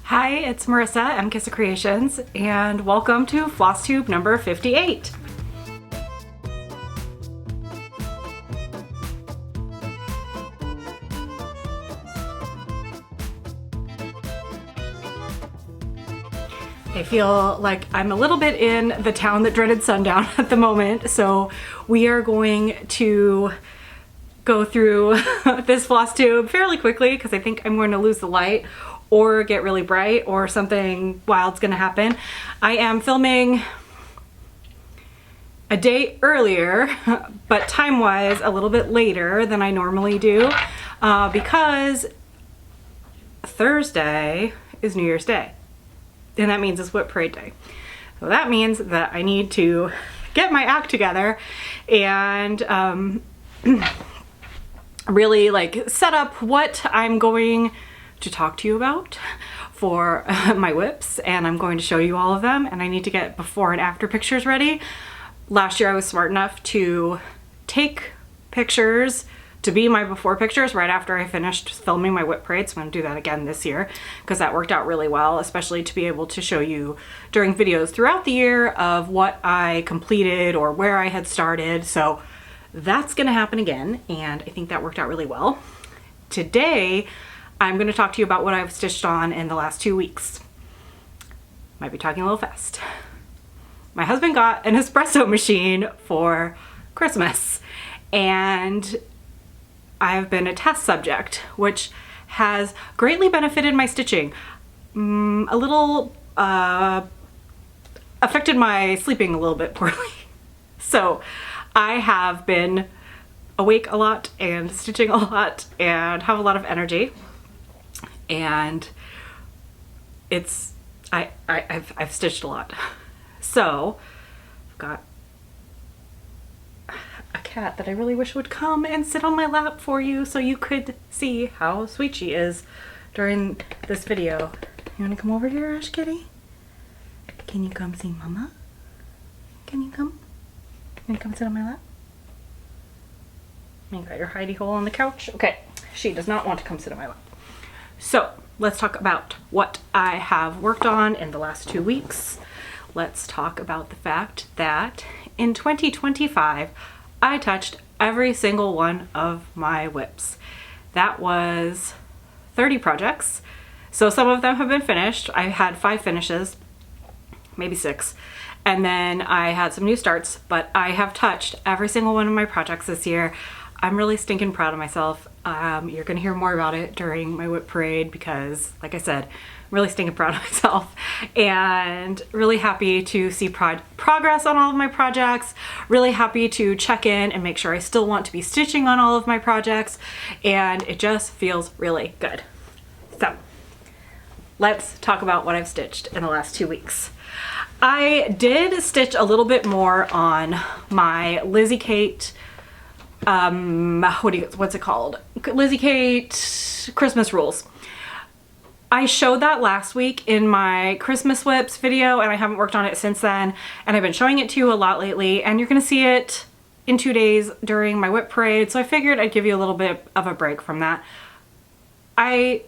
Hi, it's Marissa, MKissa Creations, and welcome to Flosstube number 58. I feel like I'm a little bit in the town that dreaded sundown at the moment, so we are going to go through this floss tube fairly quickly because I think I'm going to lose the light or get really bright or something wild's gonna happen. I am filming a day earlier, but time-wise a little bit later than I normally do because Thursday is New Year's Day. And that means it's Whip Parade Day. So that means that I need to get my act together and really like set up what I'm going to talk to you about for my whips, and I'm going to show you all of them, and I need to get before and after pictures ready. Last year I was smart enough to take pictures to be my before pictures right after I finished filming my whip parade, so I'm gonna do that again this year because that worked out really well, especially to be able to show you during videos throughout the year of what I completed or where I had started. So that's gonna happen again, and I think that worked out really well. Today I'm gonna talk to you about what I've stitched on in the last 2 weeks. Might be talking a little fast. My husband got an espresso machine for Christmas, and I've been a test subject, which has greatly benefited my stitching. A little affected my sleeping a little bit poorly. So I have been awake a lot and stitching a lot and have a lot of energy. And I've stitched a lot. So I've got a cat that I really wish would come and sit on my lap for you so you could see how sweet she is during this video. You wanna come over here, Ash Kitty? Can you come see Mama? Can you come? Can you come sit on my lap? You got your hidey hole on the couch? Okay, she does not want to come sit on my lap. So let's talk about what I have worked on in the last 2 weeks. Let's talk about the fact that in 2025, I touched every single one of my whips. That was 30 projects. So some of them have been finished. I had 5 finishes, maybe 6. And then I had some new starts, but I have touched every single one of my projects this year. I'm really stinking proud of myself. You're gonna hear more about it during my whip parade because, like I said, I'm really stinking proud of myself and really happy to see progress on all of my projects. Really happy to check in and make sure I still want to be stitching on all of my projects, and it just feels really good. So let's talk about what I've stitched in the last 2 weeks. I did stitch a little bit more on my Lizzie Kate what's it called? Lizzie Kate Christmas Rules. I showed that last week in my Christmas whips video, and I haven't worked on it since then, and I've been showing it to you a lot lately, and you're gonna see it in 2 days during my whip parade, so I figured I'd give you a little bit of a break from that. It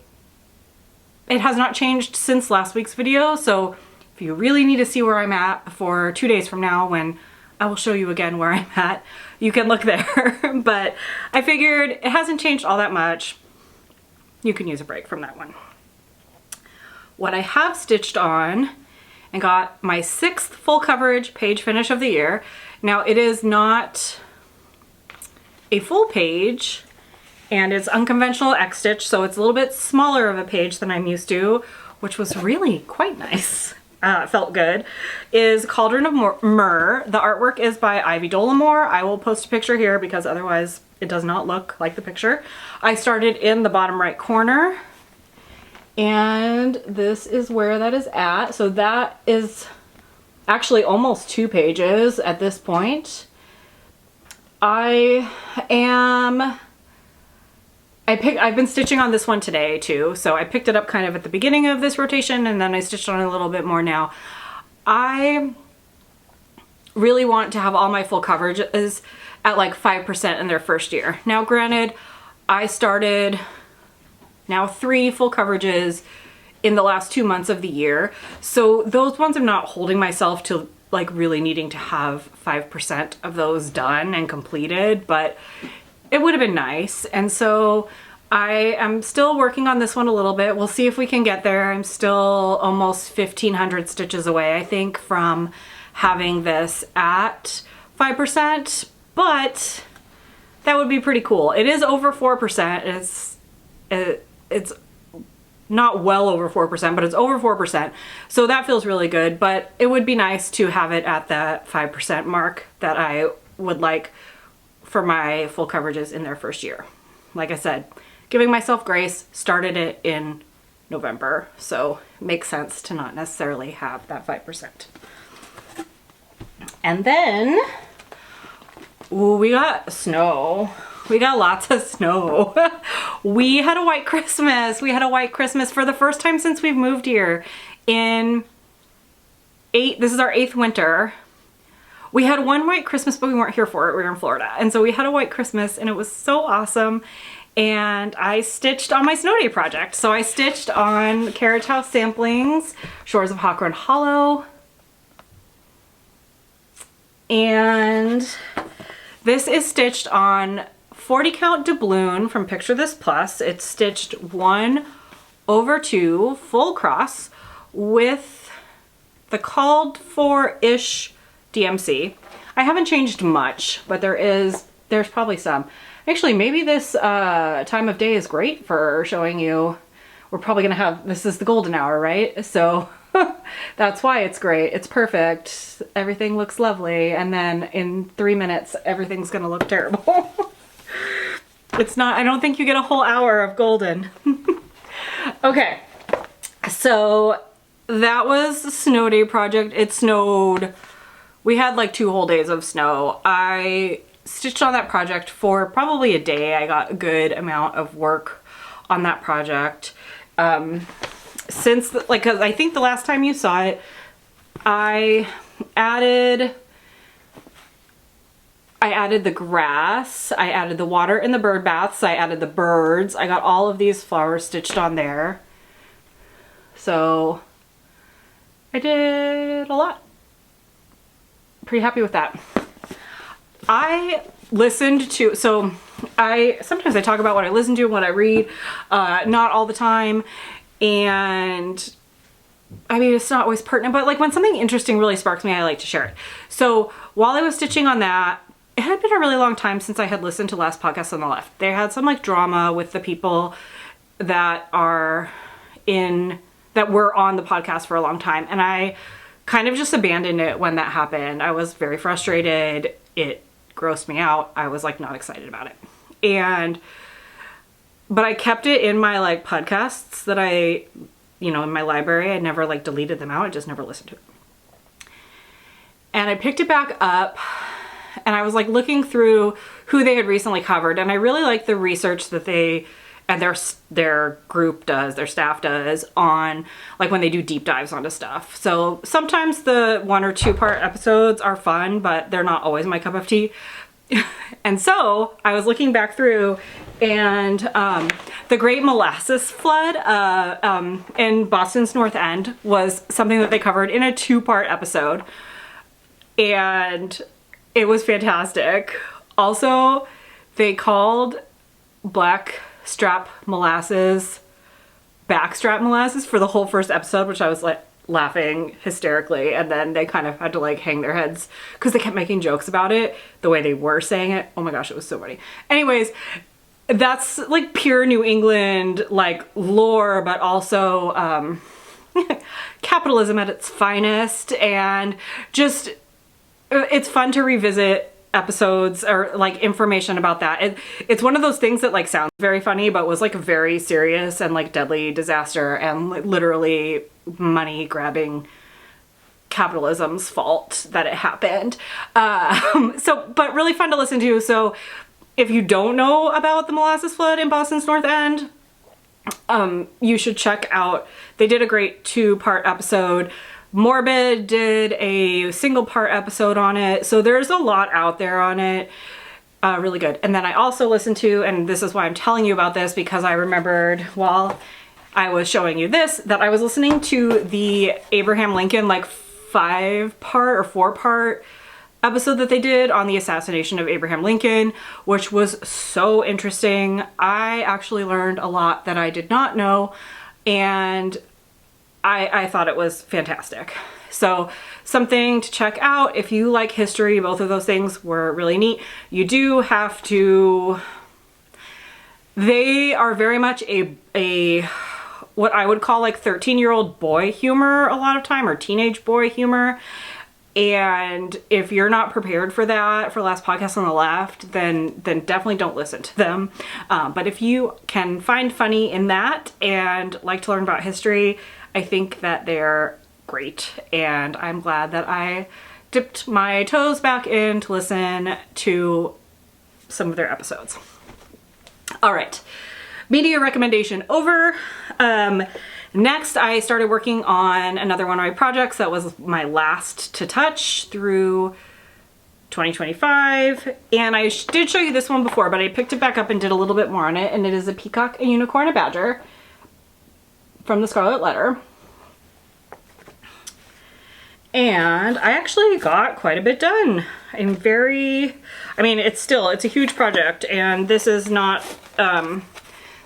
has not changed since last week's video, so if you really need to see where I'm at for 2 days from now, when I will show you again where I'm at, you can look there. But I figured it hasn't changed all that much. You can use a break from that one. What I have stitched on and got my 6th full coverage page finish of the year. Now it is not a full page, and it's Unconventional X Stitch, so it's a little bit smaller of a page than I'm used to, which was really quite nice. Felt good. Is Cauldron of Mer. The artwork is by Ivy Dolamore. I will post a picture here because otherwise it does not look like the picture. I started in the bottom right corner, and this is where that is at. So that is actually almost 2 pages at this point. I've been stitching on this one today too, so I picked it up kind of at the beginning of this rotation, and then I stitched on it a little bit more now. I really want to have all my full coverages at like 5% in their first year. Now granted, I started now 3 full coverages in the last 2 months of the year. So those ones I'm not holding myself to like really needing to have 5% of those done and completed, but it would have been nice. And so I am still working on this one a little bit. We'll see if we can get there. I'm still almost 1,500 stitches away, I think, from having this at 5%, but that would be pretty cool. It is over 4%. It's not well over 4%, but it's over 4%. So that feels really good, but it would be nice to have it at that 5% mark that I would like for my full coverages in their first year. Like I said, giving myself grace, started it in November, so it makes sense to not necessarily have that 5%. And then, ooh, we got snow. We got lots of snow. We had a white Christmas. We had a white Christmas for the first time since we've moved here. This is our 8th winter. We had one white Christmas, but we weren't here for it. We were in Florida. And so we had a white Christmas and it was so awesome. And I stitched on my snow day project. So I stitched on Carriage House Samplings, Shores of Hawthorne Hollow. And this is stitched on 40 count doubloon from Picture This Plus. It's stitched 1/2 full cross with the called for-ish DMC. I haven't changed much, but there's probably some. Actually, maybe this time of day is great for showing you. We're probably gonna have, this is the golden hour, right? So that's why it's great. It's perfect. Everything looks lovely. And then in 3 minutes, everything's gonna look terrible. It's not, I don't think you get a whole hour of golden. Okay, so that was the snow day project. It snowed. We had like 2 whole days of snow. I stitched on that project for probably a day. I got a good amount of work on that project. Since, cause I think the last time you saw it, I added the grass, I added the water in the bird baths, I added the birds, I got all of these flowers stitched on there. So I did a lot. Pretty happy with that. I listened to, sometimes I talk about what I listen to, what I read, not all the time. And I mean, it's not always pertinent, but like when something interesting really sparks me, I like to share it. So while I was stitching on that, it had been a really long time since I had listened to Last Podcast on the Left. They had some like drama with the people that were on the podcast for a long time. And I kind of just abandoned it when that happened. I was very frustrated. It grossed me out. I was like not excited about it. But I kept it in my like podcasts that in my library. I never like deleted them out. I just never listened to it. And I picked it back up and I was like looking through who they had recently covered. And I really like the research that they and their group does, their staff does on like when they do deep dives onto stuff. So sometimes the 1 or 2 part episodes are fun, but they're not always my cup of tea. And so I was looking back through and the Great Molasses Flood in Boston's North End was something that they covered in a 2-part episode. And it was fantastic. Also, they called black strap molasses backstrap molasses for the whole first episode, which I was like laughing hysterically, and then they kind of had to like hang their heads because they kept making jokes about it the way they were saying it. Oh my gosh, it was so funny. Anyways, that's like pure New England like lore, but also capitalism at its finest, and just it's fun to revisit episodes or like information about that. It's one of those things that like sounds very funny but was like a very serious and like deadly disaster and like, literally money grabbing capitalism's fault that it happened. But really fun to listen to. So if you don't know about the molasses flood in Boston's North End, you should check out, they did a great 2-part episode. Morbid did a 1-part episode on it. So there's a lot out there on it. Really good. And then I also listened to, and this is why I'm telling you about this, because I remembered while I was showing you this, that I was listening to the Abraham Lincoln like 5-part or 4-part episode that they did on the assassination of Abraham Lincoln, which was so interesting. I actually learned a lot that I did not know, and I thought it was fantastic. So something to check out if you like history. Both of those things were really neat. You do have to, they are very much a what I would call like 13-year-old boy humor a lot of time, or teenage boy humor. And if you're not prepared for that, for Last Podcast on the Left, then definitely don't listen to them. But if you can find funny in that and like to learn about history, I think that they're great. And I'm glad that I dipped my toes back in to listen to some of their episodes. All right, media recommendation over. Next, I started working on another one of my projects that was my last to touch through 2025. And I did show you this one before, but I picked it back up and did a little bit more on it. And it is a peacock, a unicorn, a badger from the Scarlet Letter. And I actually got quite a bit done. I mean, it's a huge project, and this is not a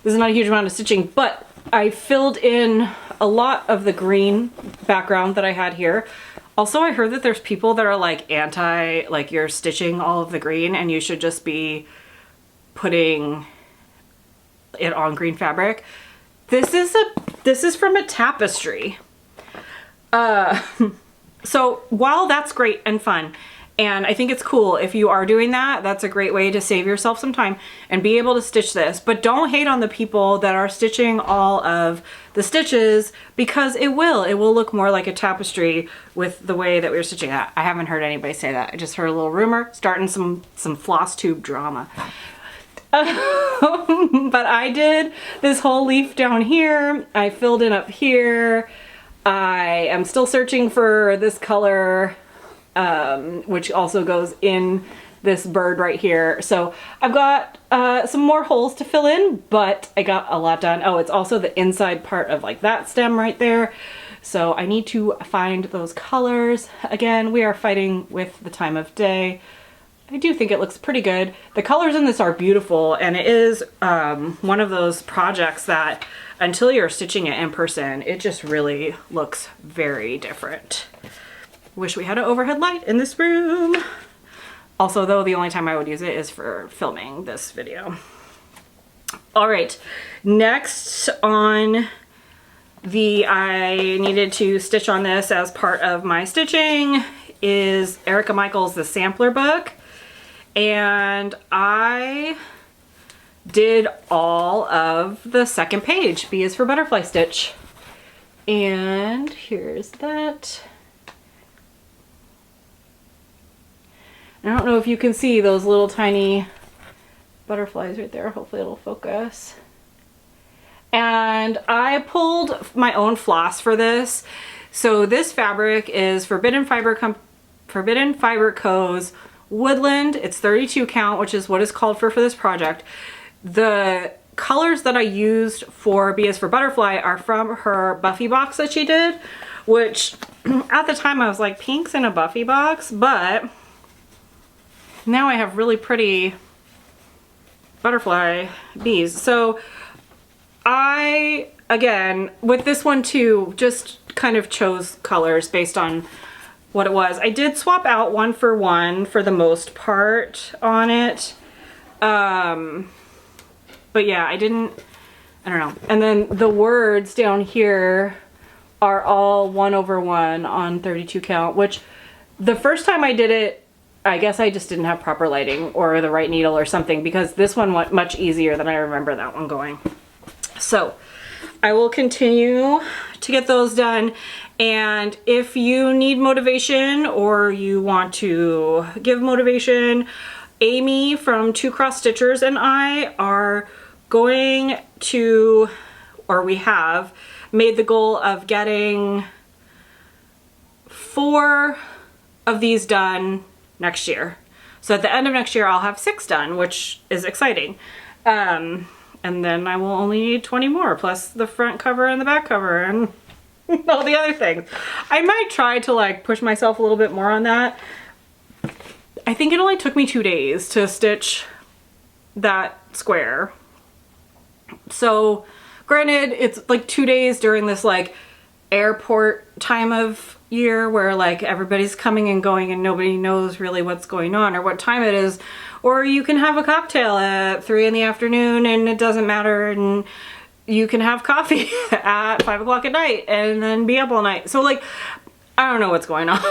huge amount of stitching, but I filled in a lot of the green background that I had here. Also, I heard that there's people that are like anti, like you're stitching all of the green and you should just be putting it on green fabric. This is from a tapestry. So while that's great and fun, and I think it's cool if you are doing that, that's a great way to save yourself some time and be able to stitch this. But don't hate on the people that are stitching all of the stitches, because it will look more like a tapestry with the way that we're stitching that. I haven't heard anybody say that. I just heard a little rumor, starting some Flosstube drama. But I did this whole leaf down here. I filled in up here. I am still searching for this color, which also goes in this bird right here. So I've got some more holes to fill in, but I got a lot done. Oh, it's also the inside part of like that stem right there. So I need to find those colors. Again, we are fighting with the time of day. I do think it looks pretty good. The colors in this are beautiful, and it is one of those projects that until you're stitching it in person, it just really looks very different. Wish we had an overhead light in this room. Also, though, the only time I would use it is for filming this video. All right, next on I needed to stitch on this as part of my stitching is Erica Michaels' The Sampler book. And I did all of the second page, B is for butterfly stitch. And here's that. I don't know if you can see those little tiny butterflies right there. Hopefully it'll focus. And I pulled my own floss for this. So this fabric is Forbidden Fiber Co's Woodland. It's 32 count, which is what is called for this project. The colors that I used for B is for Butterfly are from her Buffy box that she did, which at the time I was like, pink's in a Buffy box, but now I have really pretty butterfly bees. So I, again, with this one too, just kind of chose colors based on what it was. I did swap out 1 for 1 for the most part on it. But yeah, I don't know. And then the words down here are all 1/1 on 32 count, which the first time I did it, I guess I just didn't have proper lighting or the right needle or something, because this one went much easier than I remember that one going. So I will continue to get those done. And if you need motivation or you want to give motivation, Amy from Two Cross Stitchers and I are going to, or we have made the goal of getting 4 of these done next year. So at the end of next year, I'll have 6 done, which is exciting. and then I will only need 20 more, plus the front cover and the back cover and all the other things. I might try to like push myself a little bit more on that. I think it only took me 2 days to stitch that square. So granted, it's like 2 days during this like airport time of year where like everybody's coming and going and nobody knows really what's going on or what time it is. Or you can have a cocktail at 3 in the afternoon and it doesn't matter, and you can have coffee at 5 o'clock at night and then be up all night. So like, I don't know what's going on.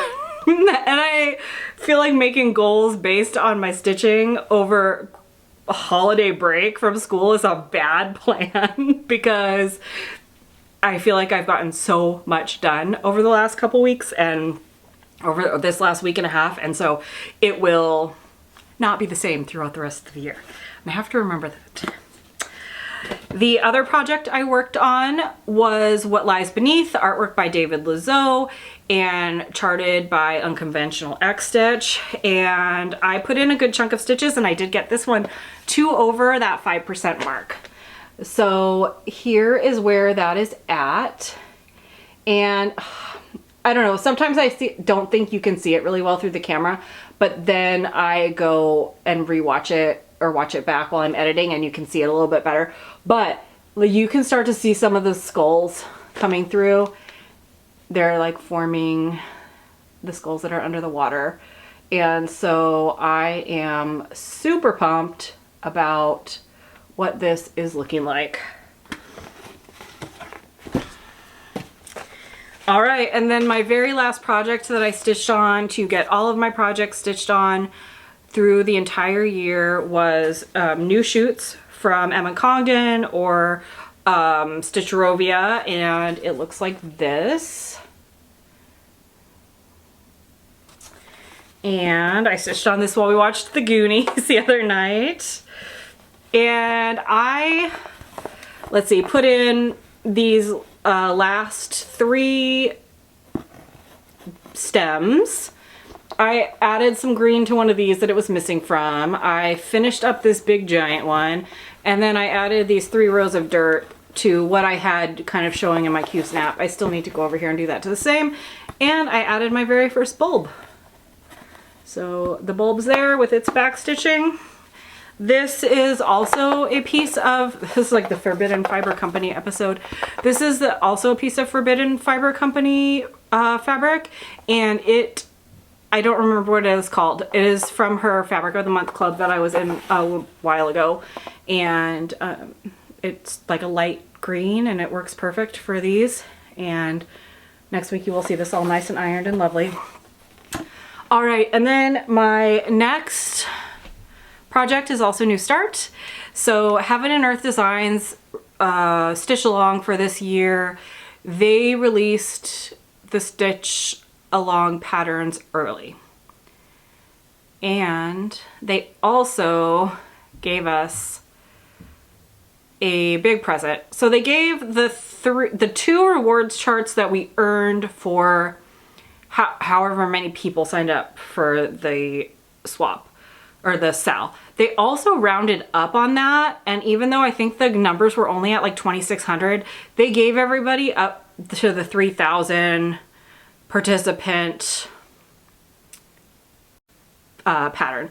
And I feel like making goals based on my stitching over a holiday break from school is a bad plan because I feel like I've gotten so much done over the last couple weeks and over this last week and a half, and so it will not be the same throughout the rest of the year. And I have to remember that. The other project I worked on was What Lies Beneath, artwork by David Lozeau and charted by Unconventional X Stitch. And I put in a good chunk of stitches and I did get this one to over that 5% mark. So here is where that is at. And I don't know, sometimes I don't think you can see it really well through the camera, but then I go and rewatch it or watch it back while I'm editing and you can see it a little bit better. But you can start to see some of the skulls coming through. They're like forming the skulls that are under the water. And so I am super pumped about what this is looking like. All right, and then my very last project that I stitched on to get all of my projects stitched on through the entire year was new shoots from Emma Congden or Stitcherovia, and it looks like this. And I stitched on this while we watched The Goonies the other night. And I, let's see, put in these last 3 stems. I added some green to one of these that it was missing from. I finished up this big giant one, and then I added these 3 rows of dirt to what I had kind of showing in my Q snap. I still need to go over here and do that to the same. And I added my very first bulb. So the bulb's there with its back stitching. This is also a piece of, this is like the Forbidden Fiber Company episode. This is also a piece of Forbidden Fiber Company fabric, and I don't remember what it is called. It is from her Fabric of the Month club that I was in a while ago, and it's like a light green and it works perfect for these. And next week you will see this all nice and ironed and lovely. All right, and then my next project is also New Start. So Heaven and Earth Designs Stitch Along for this year, they released the Stitch Along patterns early. And they also gave us a big present. So they gave the 2 rewards charts that we earned for however many people signed up for the swap or the SAL. They also rounded up on that, and even though I think the numbers were only at like 2,600, they gave everybody up to the 3,000 participant pattern.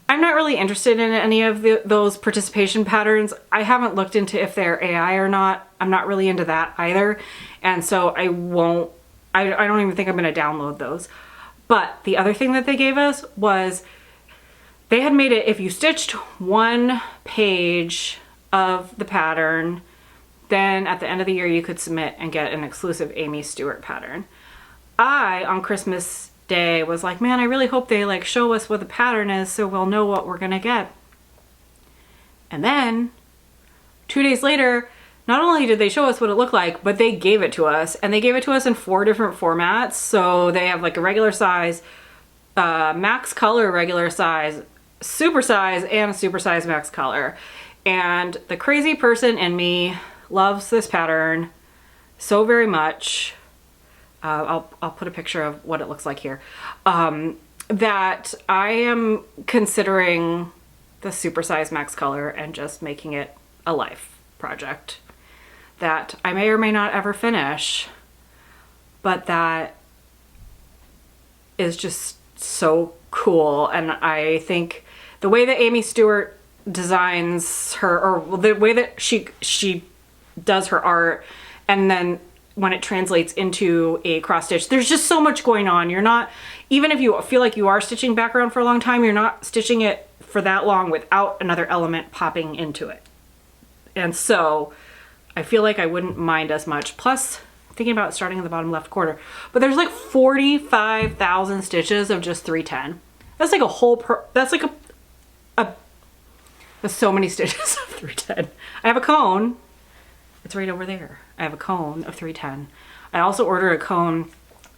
I'm not really interested in any of those participation patterns. I haven't looked into if they're AI or not. I'm not really into that either, and so I don't even think I'm going to download those. But the other thing that they gave us was they had made it, if you stitched 1 page of the pattern, then at the end of the year you could submit and get an exclusive Amy Stewart pattern. On Christmas Day was like, man, I really hope they like show us what the pattern is so we'll know what we're gonna get. And then 2 days later, not only did they show us what it looked like, but they gave it to us, and they gave it to us in 4 different formats. So they have like a regular size, max color regular size, super size, and a super size max color. And the crazy person in me loves this pattern so very much. I'll put a picture of what it looks like here. That I am considering the super size max color and just making it a life project that I may or may not ever finish, but that is just so cool. And I think the way that Amy Stewart designs her, or the way that she does her art, and then when it translates into a cross stitch, there's just so much going on. You're not, even if you feel like you are stitching background for a long time, you're not stitching it for that long without another element popping into it. And so I feel like I wouldn't mind as much. Plus, thinking about starting in the bottom left corner, but there's like 45,000 stitches of just 310. That's like a whole, that's like there's so many stitches of 310. I have a cone. It's right over there. I have a cone of 310. I also ordered a cone,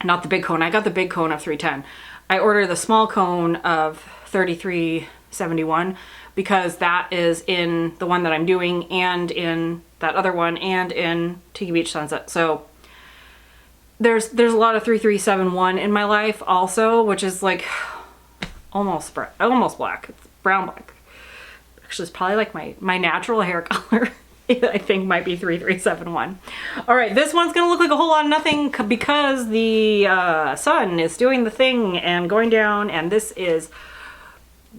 not the big cone. I got the big cone of 310. I ordered the small cone of 3371 because that is in the one that I'm doing and in that other one and in Tiki Beach Sunset. So there's a lot of 3371 in my life also, which is like almost black. It's brown black. Actually, it's probably like my natural hair color. I think might be 3371. All right, this one's gonna look like a whole lot of nothing because the sun is doing the thing and going down, and this is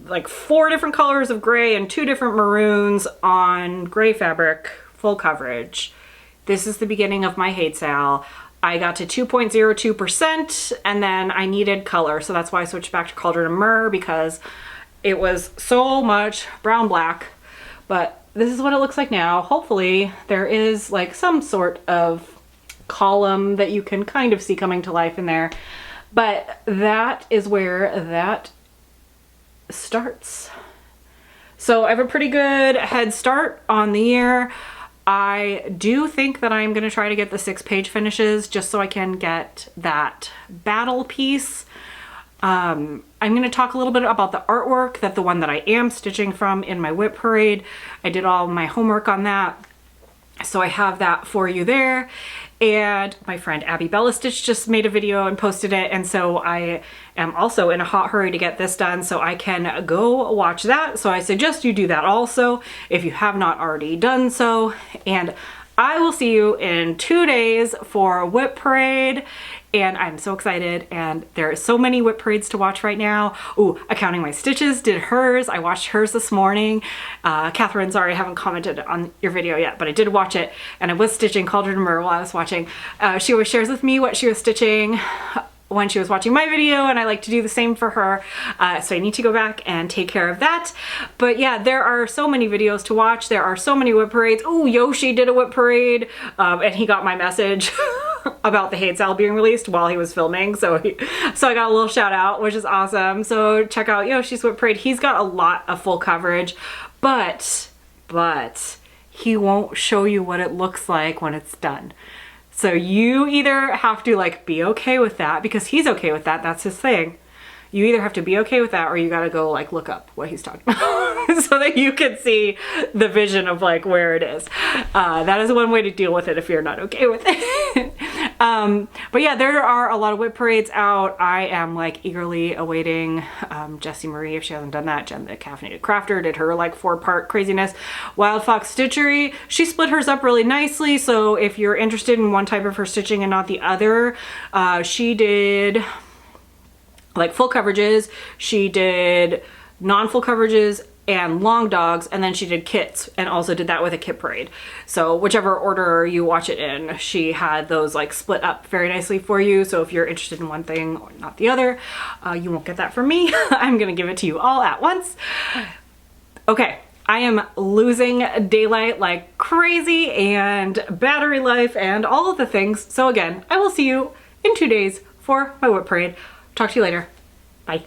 like 4 different colors of gray and 2 different maroons on gray fabric, full coverage. This is the beginning of my HAED SAL. I got to 2.02% and then I needed color, so that's why I switched back to Cauldron of Mer because it was so much brown black. But this is what it looks like now. Hopefully there is like some sort of column that you can kind of see coming to life in there. But that is where that starts. So I have a pretty good head start on the year. I do think that I'm gonna try to get the 6-page finishes just so I can get that battle piece. I'm going to talk a little bit about the artwork, that the one that I am stitching from in my whip parade. I did all my homework on that, so I have that for you there. And my friend Abby Bella Stitch just made a video and posted it, and so I am also in a hot hurry to get this done so I can go watch that. So I suggest you do that also if you have not already done so. And I will see you in 2 days for Whip Parade. And I'm so excited, and there are so many whip parades to watch right now. Ooh, Accounting My Stitches did hers. I watched hers this morning. Catherine, sorry I haven't commented on your video yet, but I did watch it, and I was stitching Cauldron of Mer while I was watching. She always shares with me what she was stitching when she was watching my video, and I like to do the same for her. So I need to go back and take care of that. But yeah, there are so many videos to watch. There are so many whip parades. Ooh, Yoshi did a whip parade, and he got my message about the HAED SAL being released while he was filming. So I got a little shout out, which is awesome. So check out Yoshi's whip parade. He's got a lot of full coverage, but he won't show you what it looks like when it's done. So you either have to like be okay with that because he's okay with that. That's his thing. You either have to be okay with that or you gotta go like look up what he's talking about so that you can see the vision of like where it is. That is one way to deal with it if you're not okay with it. But yeah, there are a lot of whip parades out. I am like eagerly awaiting Jessie Marie, if she hasn't done that. Jen the Caffeinated Crafter did her like 4-part craziness. Wild Fox Stitchery, she split hers up really nicely. So if you're interested in one type of her stitching and not the other, she did like full coverages, she did non-full coverages and long dogs, and then she did kits and also did that with a kit parade. So whichever order you watch it in, she had those like split up very nicely for you. So if you're interested in one thing or not the other, you won't get that from me. I'm gonna give it to you all at once. Okay, I am losing daylight like crazy and battery life and all of the things. So again, I will see you in 2 days for my whip parade. Talk to you later. Bye.